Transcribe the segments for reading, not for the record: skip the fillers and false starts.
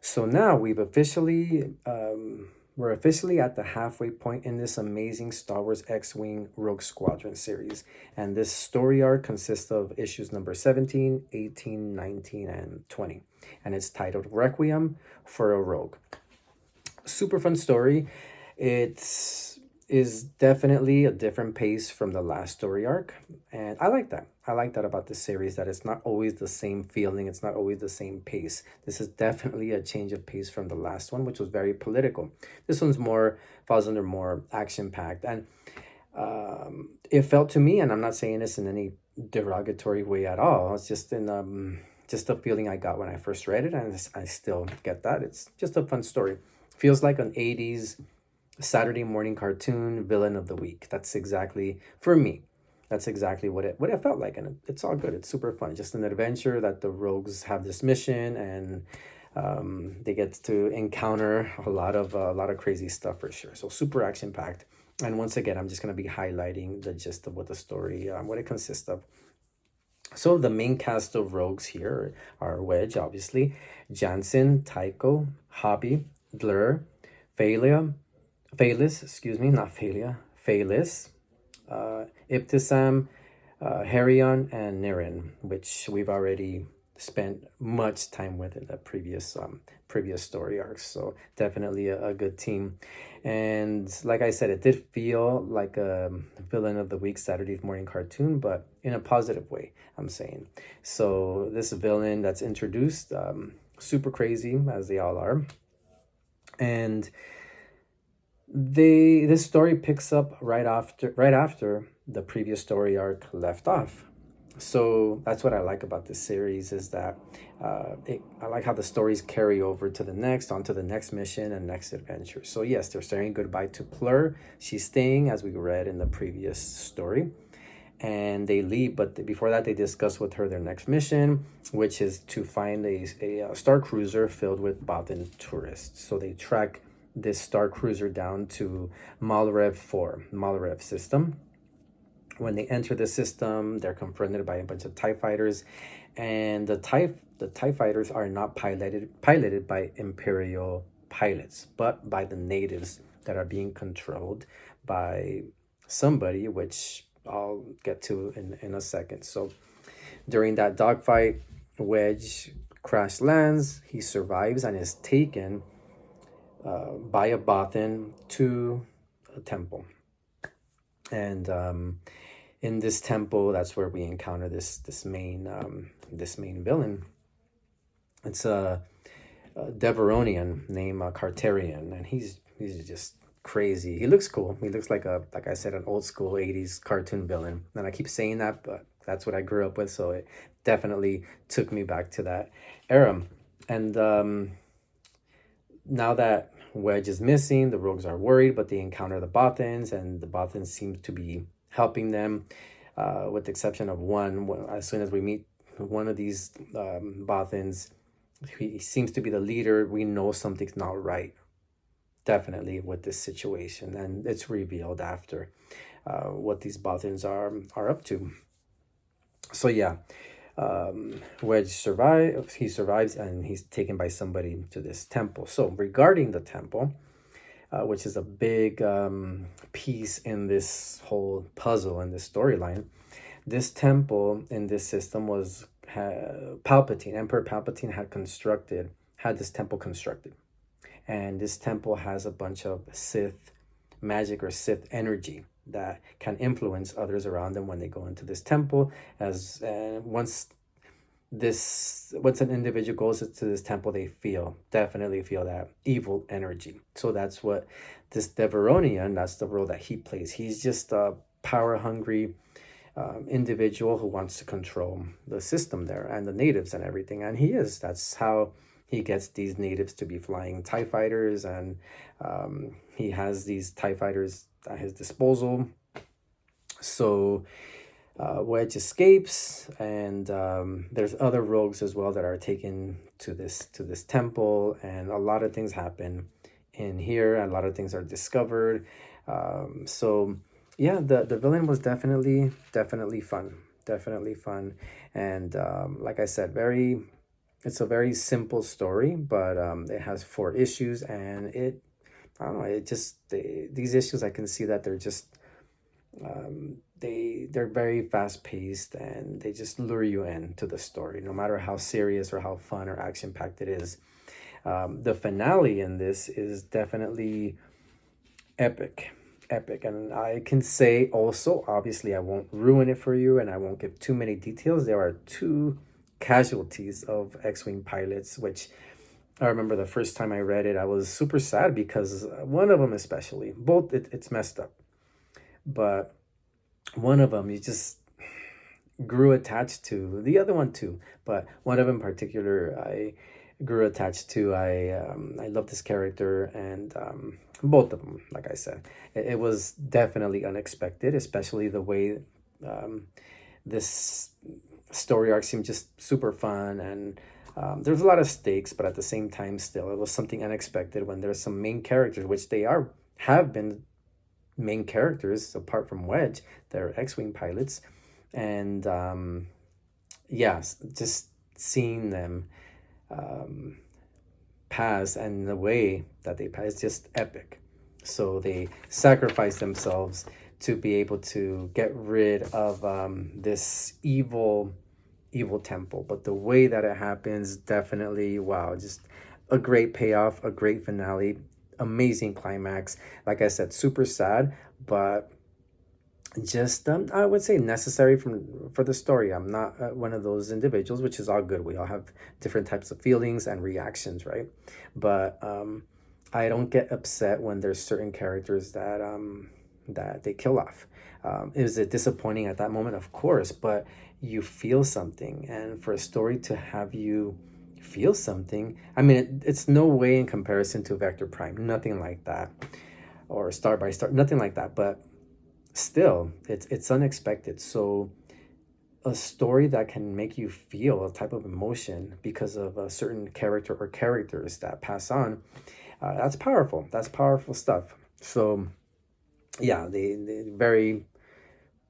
So now we're officially at the halfway point in this amazing Star Wars X-Wing Rogue Squadron series. And this story arc consists of issues number 17, 18, 19, and 20. And it's titled Requiem for a Rogue. Super fun story. It's is definitely a different pace from the last story arc, and I like that. I like that about this series, that it's not always the same feeling, it's not always the same pace. This is definitely a change of pace from the last one, which was very political. This one's more falls under more action packed, and it felt to me, and I'm not saying this in any derogatory way at all, it's just in just a feeling I got when I first read it, and I still get that. It's just a fun story. Feels like an 80s Saturday morning cartoon villain of the week. That's exactly, for me, that's exactly what it felt like, and it's all good. It's super fun. Just an adventure that the rogues have this mission, and they get to encounter a lot of crazy stuff for sure. So super action packed. And once again, I'm just gonna be highlighting the gist of what the story, what it consists of. So the main cast of rogues here are Wedge, obviously, Jansen, Tycho, Hobby, Blur, Phalia, Phalis, excuse me, not Phalia, Phalis, Ibtisam, Harion, and Nirin, which we've already spent much time with in the previous story arcs. So definitely a good team. And like I said, it did feel like a villain of the week Saturday morning cartoon, but in a positive way, I'm saying. So this villain that's introduced, super crazy as they all are, and this story picks up right after the previous story arc left off. So that's what I like about this series, is that I like how the stories carry over to the next, onto the next mission and next adventure. So yes, they're saying goodbye to Plur. She's staying, as we read in the previous story, and they leave. But before that, they discuss with her their next mission, which is to find a star cruiser filled with Bothan tourists. So they track this star cruiser down to Malrev 4, Malrev system. When they enter the system, they're confronted by a bunch of TIE fighters, and the TIE fighters are not piloted by Imperial pilots, but by the natives that are being controlled by somebody, which I'll get to in a second. So during that dogfight, Wedge crash lands, he survives and is taken by a Bothan to a temple. And in this temple, that's where we encounter this main villain. It's a Deveronian named Carterian, and he's just crazy. He looks cool. He looks like I said, an old school 80s cartoon villain. And I keep saying that, but that's what I grew up with, so it definitely took me back to that era. And now that Wedge is missing, the rogues are worried, but they encounter the Bothans, and the Bothans seem to be helping them, with the exception of one. As soon as we meet one of these Bothans, he seems to be the leader. We know something's not right, definitely, with this situation, and it's revealed after what these Bothans are up to. So yeah, Wedge survives. He survives, and he's taken by somebody to this temple. So regarding the temple, which is a big piece in this whole puzzle and this storyline, this temple in this system was Palpatine. Emperor Palpatine had this temple constructed, and this temple has a bunch of Sith magic or Sith energy that can influence others around them when they go into this temple. As once an individual goes to this temple, they definitely feel that evil energy. So that's what this Deveronian, that's the role that he plays. He's just a power hungry individual who wants to control the system there and the natives and everything. And that's how he gets these natives to be flying TIE fighters, and he has these TIE fighters at his disposal. So Wedge escapes, and there's other rogues as well that are taken to this temple, and a lot of things happen in here, and a lot of things are discovered. So yeah, the villain was definitely fun, and like I said, very it's a very simple story, but it has 4 issues, and I don't know, these issues, I can see that they're just they're very fast paced, and they just lure you into the story, no matter how serious or how fun or action packed it is. The finale in this is definitely epic. Epic. And I can say also, obviously, I won't ruin it for you and I won't give too many details. There are 2 casualties of X-Wing pilots, which I remember the first time I read it, I was super sad because one of them, especially, both, it's messed up. But one of them, you just grew attached to. The other one too, but one of them in particular, I grew attached to. I love this character, and both of them, like I said, it was definitely unexpected, especially the way this story arc seemed just super fun, and there's a lot of stakes, but at the same time, still, it was something unexpected when there's some main characters, which they have been main characters apart from Wedge. They're X-Wing pilots, and yes, just seeing them pass and the way that they pass is just epic. So they sacrifice themselves to be able to get rid of this evil temple. But the way that it happens, definitely, wow, just a great payoff, a great finale, amazing climax. Like I said, super sad, but just I would say necessary for the story. I'm not one of those individuals, which is all good. We all have different types of feelings and reactions, right? But I don't get upset when there's certain characters that they kill off. Is it disappointing at that moment? Of course, but you feel something, and for a story to have you feel something, I mean, it's no way in comparison to Vector Prime, nothing like that, or Star by Star, nothing like that. But still, it's unexpected. So a story that can make you feel a type of emotion because of a certain character or characters that pass on, that's powerful. That's powerful stuff. So yeah, the very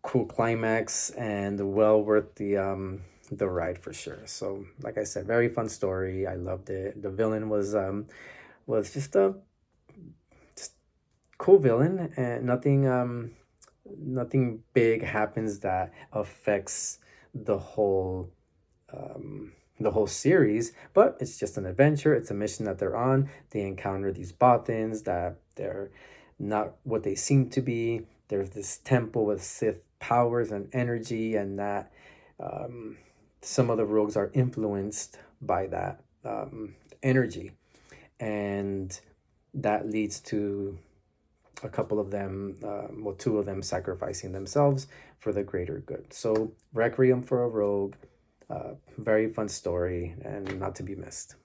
cool climax, and well worth the ride for sure. So like I said, very fun story. I loved it. The villain was just a cool villain, and nothing big happens that affects the whole series, but it's just an adventure. It's a mission that they're on. They encounter these Bothans that they're not what they seem to be. There's this temple with Sith powers and energy, and that some of the rogues are influenced by that energy, and that leads to a couple of them, well, 2 of them sacrificing themselves for the greater good. So Requiem for a Rogue, very fun story and not to be missed.